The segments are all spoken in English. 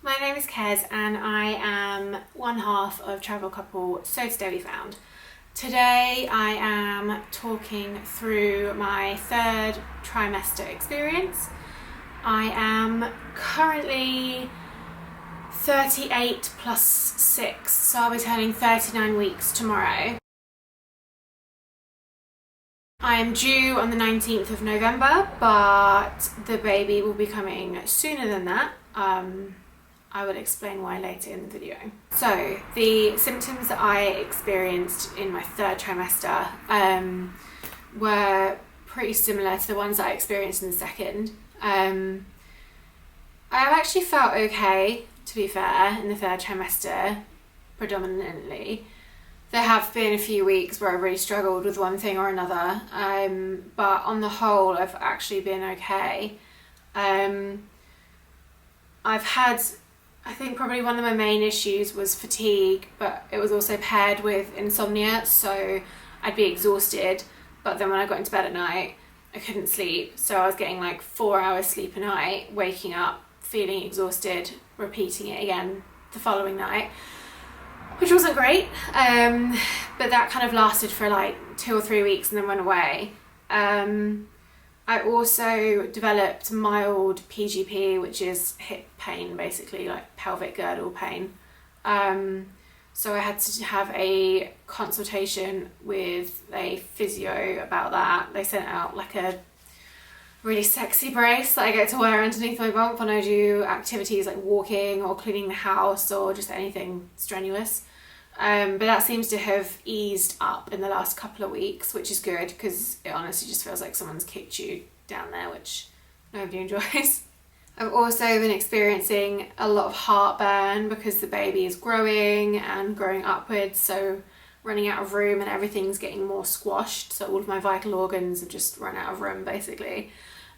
My name is Kez and I am one half of travel couple So Today We Found. Today I am talking through my third trimester experience. I am currently 38 plus 6, so I'll be turning 39 weeks tomorrow. I am due on the 19th of November, but the baby will be coming sooner than that. I will explain why later in the video. So the symptoms that I experienced in my third trimester were pretty similar to the ones that I experienced in the second. I have actually felt okay, to be fair, in the third trimester predominantly. There have been a few weeks where I've really struggled with one thing or another, but on the whole I've actually been okay. I've had, I think probably one of my main issues was fatigue, but it was also paired with insomnia, so I'd be exhausted, but then when I got into bed at night I couldn't sleep, so I was getting like 4 hours sleep a night, waking up feeling exhausted, repeating it again the following night, which wasn't great, but that kind of lasted for like 2 or 3 weeks and then went away. I also developed mild PGP, which is hip pain, basically, like pelvic girdle pain. So I had to have a consultation with a physio about that. They sent out like a really sexy brace that I get to wear underneath my bump when I do activities like walking or cleaning the house or just anything strenuous. But that seems to have eased up in the last couple of weeks, which is good because it honestly just feels like someone's kicked you down there, which nobody enjoys. I've also been experiencing a lot of heartburn because the baby is growing and growing upwards, so running out of room and everything's getting more squashed, so all of my vital organs have just run out of room basically.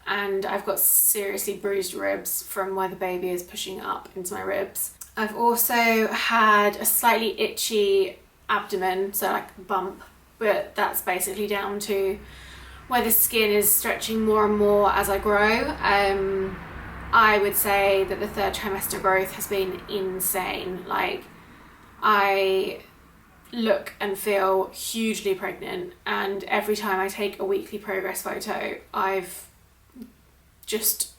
And I've got seriously bruised ribs from where the baby is pushing up into my ribs. I've also had a slightly itchy abdomen, so like a bump, but that's basically down to where the skin is stretching more and more as I grow. I would say that the third trimester growth has been insane. Like, I look and feel hugely pregnant, and every time I take a weekly progress photo, I've just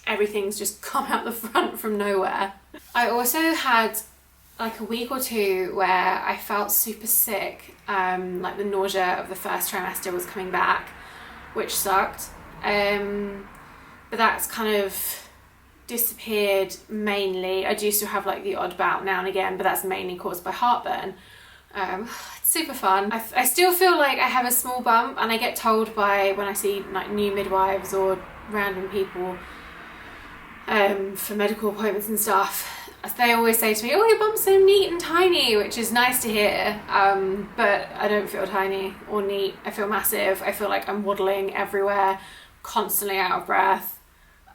everything's just come out the front from nowhere. I also had like a week or two where I felt super sick, like the nausea of the first trimester was coming back, which sucked, but that's kind of disappeared mainly. I do still have like the odd bout now and again, but that's mainly caused by heartburn. It's super fun. I still feel like I have a small bump, and I get told by when I see like new midwives or random people for medical appointments and stuff, they always say to me, oh, your bump's so neat and tiny, which is nice to hear, but I don't feel tiny or neat. I feel massive. I feel like I'm waddling everywhere, constantly out of breath.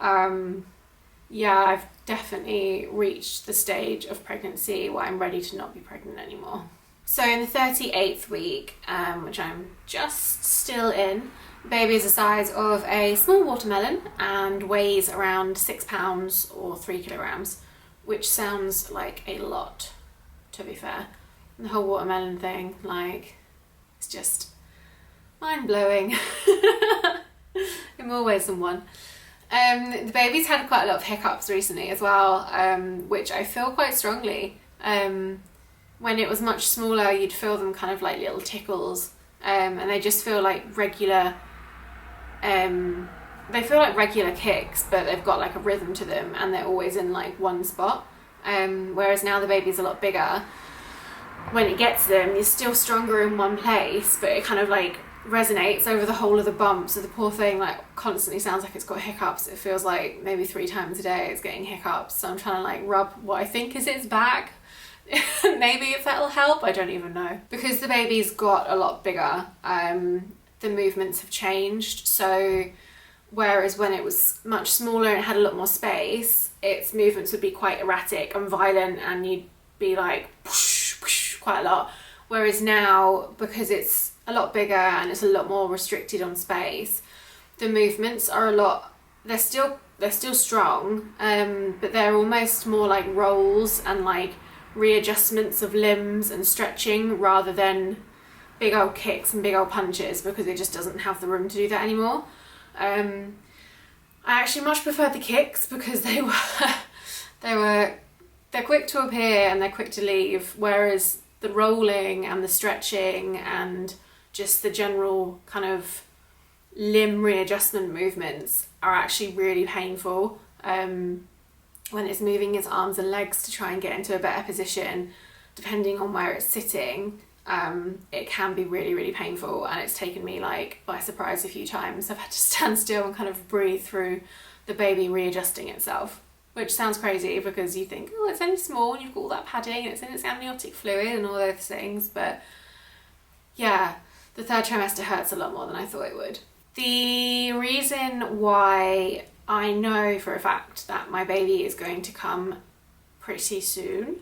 Yeah, I've definitely reached the stage of pregnancy where I'm ready to not be pregnant anymore. So in the 38th week, which I'm just still in, the baby is the size of a small watermelon and weighs around 6 pounds or 3 kilograms, which sounds like a lot, to be fair. And the whole watermelon thing, like, it's just mind-blowing in more ways than one. The baby's had quite a lot of hiccups recently as well, which I feel quite strongly. When it was much smaller, you'd feel them kind of like little tickles, and they just feel like regular, they feel like regular kicks, but they've got like a rhythm to them and they're always in like one spot. Whereas now the baby's a lot bigger, when it gets them, you're still stronger in one place, but it kind of like resonates over the whole of the bump, so the poor thing like constantly sounds like it's got hiccups. It feels like maybe 3 times a day it's getting hiccups, so I'm trying to like rub what I think is its back. Maybe if that'll help, I don't even know. Because the baby's got a lot bigger, the movements have changed, so whereas when it was much smaller and it had a lot more space, its movements would be quite erratic and violent, and you'd be like whoosh, whoosh, quite a lot. Whereas now, because it's a lot bigger and it's a lot more restricted on space, the movements are they're still they're still strong, but they're almost more like rolls and like readjustments of limbs and stretching rather than big old kicks and big old punches, because it just doesn't have the room to do that anymore. I actually much preferred the kicks because they're quick to appear and they're quick to leave, whereas the rolling and the stretching and just the general kind of limb readjustment movements are actually really painful. When it's moving its arms and legs to try and get into a better position, depending on where it's sitting, it can be really, really painful, and it's taken me like by surprise a few times. I've had to stand still and kind of breathe through the baby readjusting itself, which sounds crazy because you think, oh, it's only small and you've got all that padding and it's in its amniotic fluid and all those things, but yeah, the third trimester hurts a lot more than I thought it would. The reason why I know for a fact that my baby is going to come pretty soon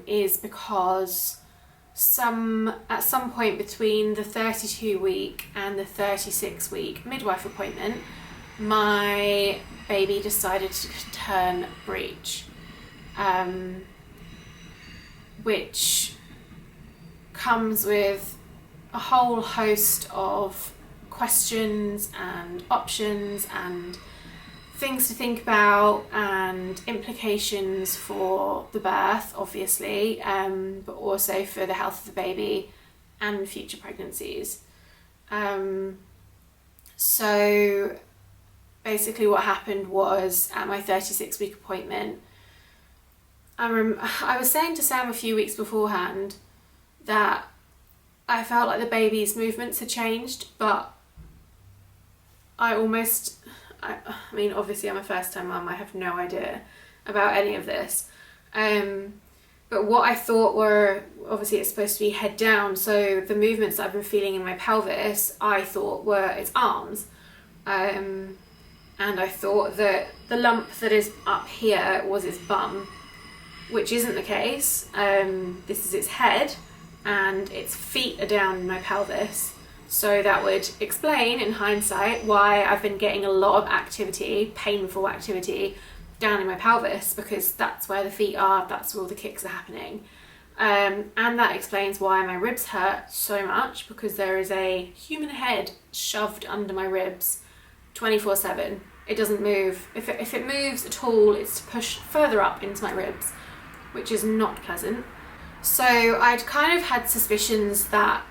is because at some point between the 32-week and the 36-week midwife appointment, my baby decided to turn breech, which comes with a whole host of questions and options and things to think about and implications for the birth, obviously, but also for the health of the baby and future pregnancies. So basically what happened was, at my 36-week appointment, I was saying to Sam a few weeks beforehand that I felt like the baby's movements had changed, but I mean, obviously I'm a first-time mum, I have no idea about any of this. But what I thought were, obviously it's supposed to be head down, so the movements that I've been feeling in my pelvis, I thought were its arms. And I thought that the lump that is up here was its bum, which isn't the case. This is its head, and its feet are down in my pelvis. So that would explain, in hindsight, why I've been getting a lot of activity, painful activity, down in my pelvis, because that's where the feet are, that's where all the kicks are happening. And that explains why my ribs hurt so much, because there is a human head shoved under my ribs 24/7. It doesn't move. If it moves at all, it's to push further up into my ribs, which is not pleasant. So I'd kind of had suspicions that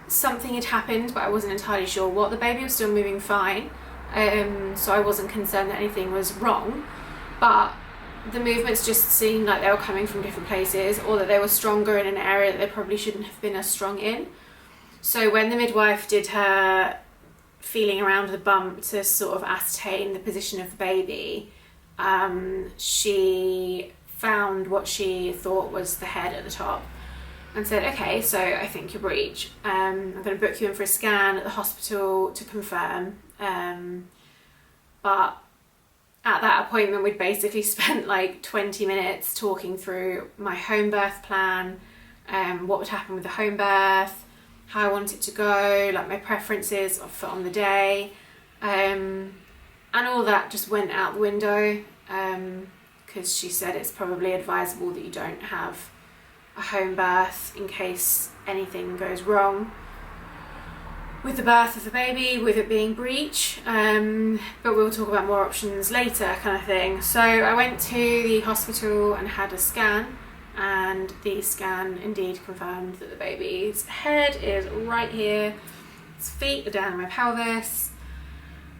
something had happened, but I wasn't entirely sure what. The baby was still moving fine, so I wasn't concerned that anything was wrong, but the movements just seemed like they were coming from different places, or that they were stronger in an area that they probably shouldn't have been as strong in. So when the midwife did her feeling around the bump to sort of ascertain the position of the baby, she found what she thought was the head at the top and said, okay, so I think you're breech. I'm going to book you in for a scan at the hospital to confirm. But at that appointment, we'd basically spent like 20 minutes talking through my home birth plan, what would happen with the home birth, how I want it to go, like my preferences for on the day. And all that just went out the window, because she said it's probably advisable that you don't have a home birth in case anything goes wrong with the birth of the baby, with it being breech, but we'll talk about more options later, kind of thing. So I went to the hospital and had a scan, and the scan indeed confirmed that the baby's head is right here, its feet are down in my pelvis.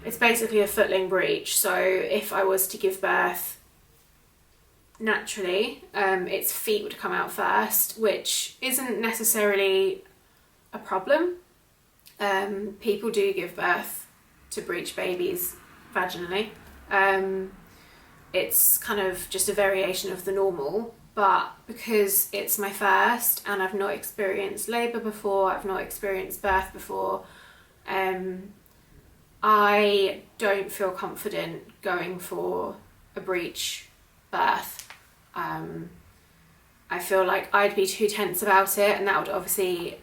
It's basically a footling breech, so if I was to give birth naturally, its feet would come out first, which isn't necessarily a problem. People do give birth to breech babies vaginally. It's kind of just a variation of the normal, but because it's my first and I've not experienced labour before, I've not experienced birth before, I don't feel confident going for a breech birth. I feel like I'd be too tense about it, and that would obviously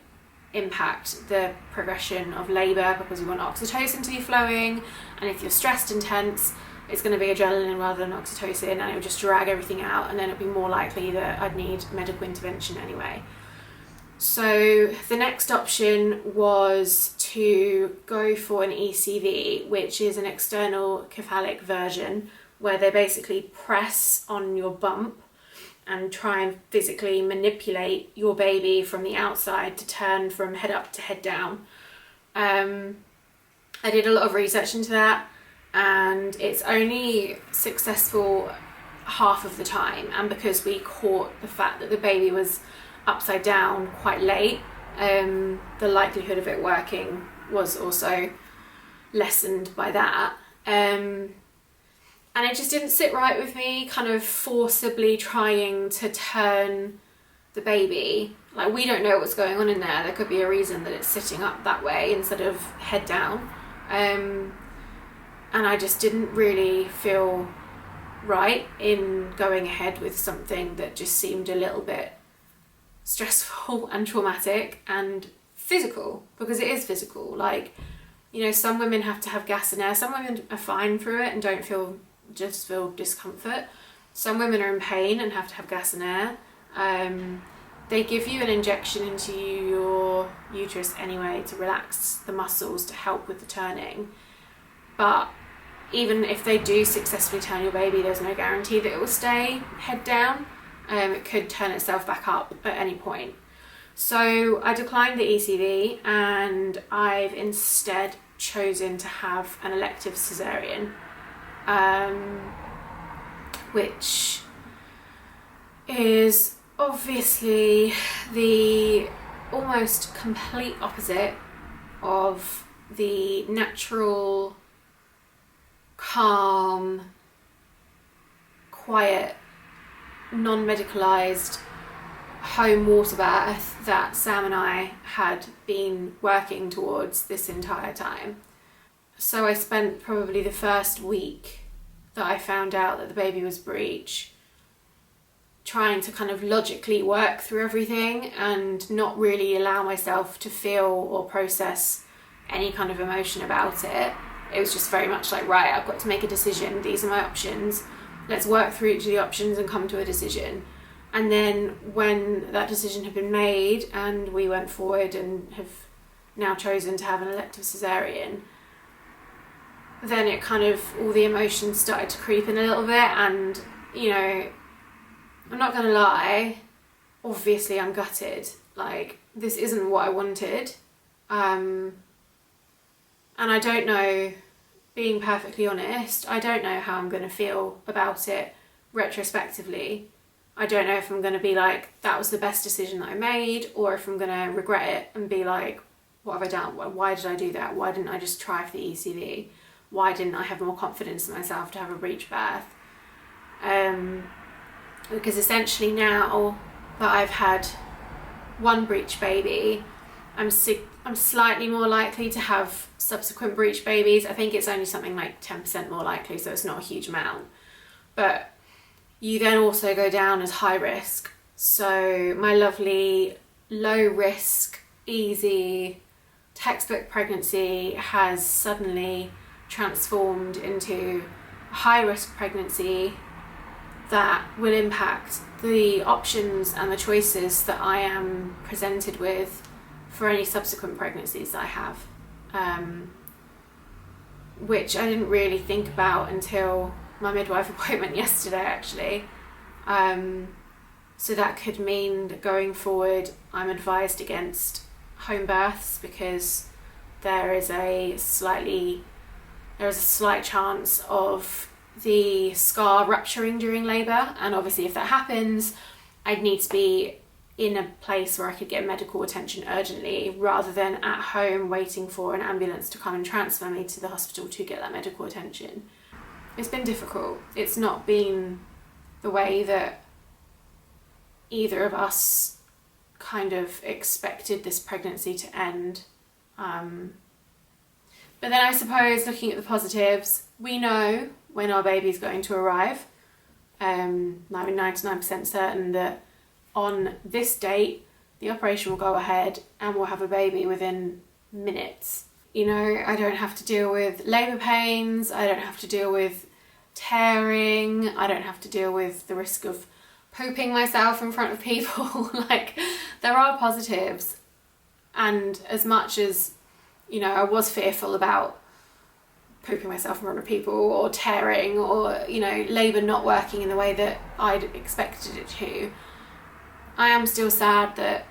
impact the progression of labour, because we want oxytocin to be flowing, and if you're stressed and tense, it's going to be adrenaline rather than oxytocin, and it would just drag everything out, and then it'd be more likely that I'd need medical intervention anyway. So the next option was to go for an ECV, which is an external cephalic version, where they basically press on your bump and try and physically manipulate your baby from the outside to turn from head up to head down. I did a lot of research into that, and it's only successful half of the time, and because we caught the fact that the baby was upside down quite late, the likelihood of it working was also lessened by that. And it just didn't sit right with me, kind of forcibly trying to turn the baby. Like, we don't know what's going on in there could be a reason that it's sitting up that way instead of head down. And I just didn't really feel right in going ahead with something that just seemed a little bit stressful and traumatic and physical, because it is physical. Like, you know, some women have to have gas and air. Some women are fine through it and don't feel discomfort. Some women are in pain and have to have gas and air. They give you an injection into your uterus anyway to relax the muscles to help with the turning. But even if they do successfully turn your baby, there's no guarantee that it will stay head down. It could turn itself back up at any point. So I declined the ECV, and I've instead chosen to have an elective cesarean, which is obviously the almost complete opposite of the natural, calm, quiet, non-medicalised home water bath that Sam and I had been working towards this entire time. So I spent probably the first week that I found out that the baby was Breech trying to kind of logically work through everything and not really allow myself to feel or process any kind of emotion about it. It was just very much like, right, I've got to make a decision. These are my options. Let's work through each of the options and come to a decision. And then when that decision had been made and we went forward and have now chosen to have an elective cesarean, then it kind of, all the emotions started to creep in a little bit. And, you know, I'm not going to lie, obviously I'm gutted. Like, this isn't what I wanted. And I don't know, being perfectly honest, I don't know how I'm going to feel about it retrospectively. I don't know if I'm going to be like, that was the best decision that I made, or if I'm going to regret it and be like, what have I done? Why did I do that? Why didn't I just try for the ECV? Why didn't I have more confidence in myself to have a breech birth? Because essentially now that I've had one breech baby, I'm slightly more likely to have subsequent breech babies. I think it's only something like 10% more likely, so it's not a huge amount. But you then also go down as high risk. So my lovely low risk, easy textbook pregnancy has suddenly transformed into a high risk pregnancy that will impact the options and the choices that I am presented with for any subsequent pregnancies that I have, which I didn't really think about until my midwife appointment yesterday, actually. So that could mean that going forward I'm advised against home births, because there is a slight chance of the scar rupturing during labour, and obviously if that happens, I'd need to be in a place where I could get medical attention urgently, rather than at home waiting for an ambulance to come and transfer me to the hospital to get that medical attention. It's been difficult. It's not been the way that either of us kind of expected this pregnancy to end. But then I suppose, looking at the positives, we know when our baby's going to arrive. I'm 99% certain that on this date the operation will go ahead and we'll have a baby within minutes. You know, I don't have to deal with labour pains, I don't have to deal with tearing, I don't have to deal with the risk of pooping myself in front of people. Like, there are positives. And as much as, you know, I was fearful about pooping myself in front of people or tearing or, you know, labour not working in the way that I'd expected it to, I am still sad that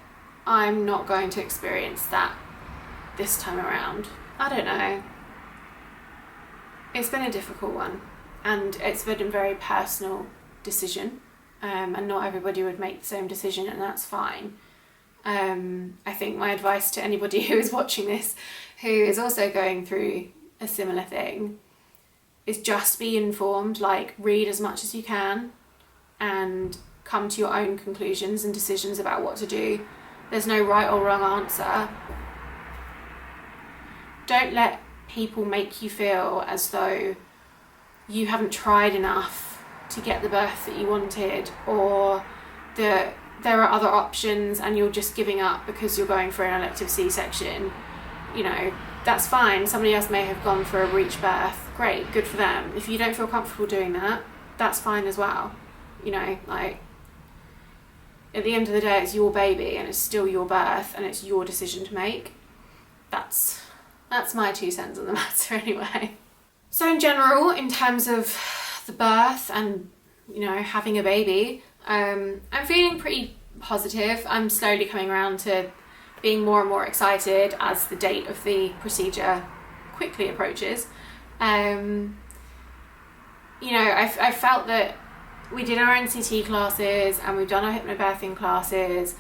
I'm not going to experience that this time around. I don't know. It's been a difficult one, and it's been a very personal decision, and not everybody would make the same decision, and that's fine. I think my advice to anybody who is watching this who is also going through a similar thing is just be informed. Like, read as much as you can and come to your own conclusions and decisions about what to do. There's no right or wrong answer. Don't let people make you feel as though you haven't tried enough to get the birth that you wanted, or that there are other options and you're just giving up because you're going for an elective C-section. You know, that's fine. Somebody else may have gone for a breech birth. Great, good for them. If you don't feel comfortable doing that, that's fine as well. You know, like, at the end of the day, it's your baby and it's still your birth and it's your decision to make. That's my 2 cents on the matter anyway. So in general, in terms of the birth and, you know, having a baby, I'm feeling pretty positive. I'm slowly coming around to being more and more excited as the date of the procedure quickly approaches. You know, I felt that we did our NCT classes and we've done our hypnobirthing classes,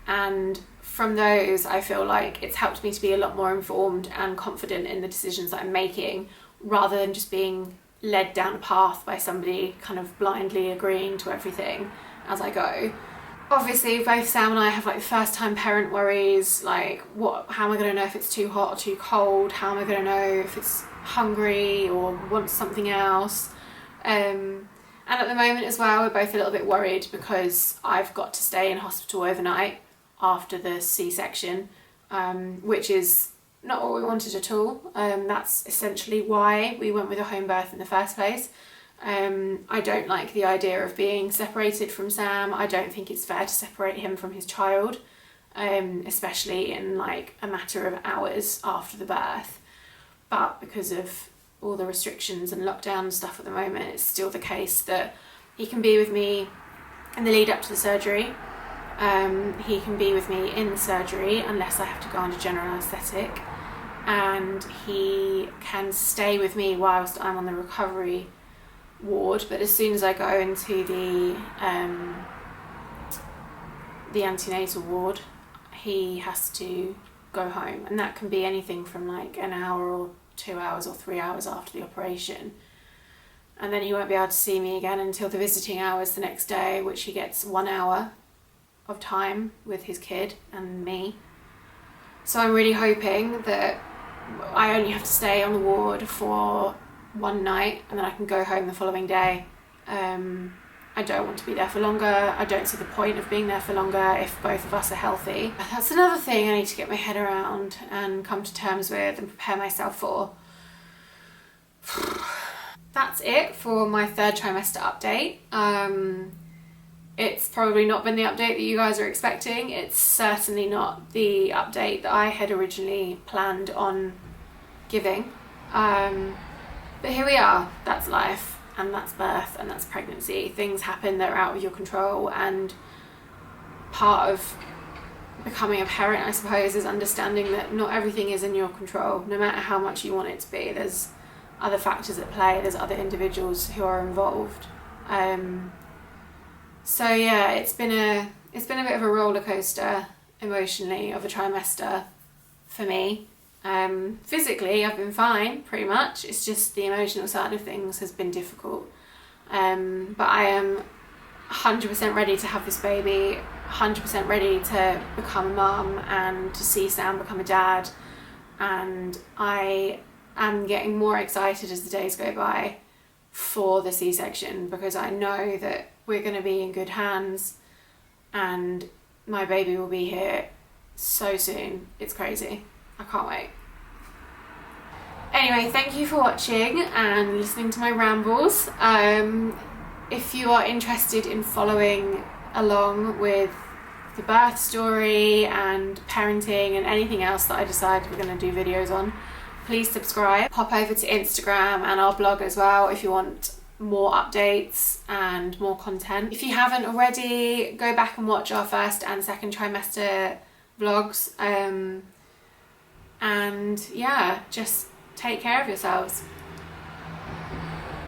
and from those I feel like it's helped me to be a lot more informed and confident in the decisions that I'm making, rather than just being led down a path by somebody kind of blindly agreeing to everything as I go. Obviously both Sam and I have like first time parent worries, like how am I going to know if it's too hot or too cold, how am I going to know if it's hungry or wants something else, and at the moment as well we're both a little bit worried because I've got to stay in hospital overnight after the C-section, which is not what we wanted at all. That's essentially why we went with a home birth in the first place. I don't like the idea of being separated from Sam. I don't think it's fair to separate him from his child, especially in like a matter of hours after the birth. But because of all the restrictions and lockdown and stuff at the moment, it's still the case that he can be with me in the lead up to the surgery. He can be with me in the surgery unless I have to go under general anaesthetic, and he can stay with me whilst I'm on the recovery ward, but as soon as I go into the antenatal ward, he has to go home, and that can be anything from like an hour or 2 hours or 3 hours after the operation, and then he won't be able to see me again until the visiting hours the next day, which he gets 1 hour of time with his kid and me. So I'm really hoping that I only have to stay on the ward for one night and then I can go home the following day. I don't want to be there for longer. I don't see the point of being there for longer if both of us are healthy. That's another thing I need to get my head around and come to terms with and prepare myself for. That's it for my 3rd trimester update. It's probably not been the update that you guys are expecting. It's certainly not the update that I had originally planned on giving. But here we are. That's life, and that's birth, and that's pregnancy. Things happen that are out of your control, and part of becoming a parent, I suppose, is understanding that not everything is in your control, no matter how much you want it to be. There's other factors at play, there's other individuals who are involved. So yeah, it's been a bit of a roller coaster emotionally of a trimester for me. Physically, I've been fine, pretty much. It's just the emotional side of things has been difficult. But I am 100% ready to have this baby, 100% ready to become a mum and to see Sam become a dad. And I am getting more excited as the days go by for the C-section, because I know that we're going to be in good hands, and my baby will be here so soon. It's crazy. I can't wait. Anyway, thank you for watching and listening to my rambles. If you are interested in following along with the birth story and parenting and anything else that I decide we're going to do videos on, please subscribe. Pop over to Instagram and our blog as well if you want more updates and more content. If you haven't already, go back and watch our first and second trimester vlogs. And yeah, just take care of yourselves.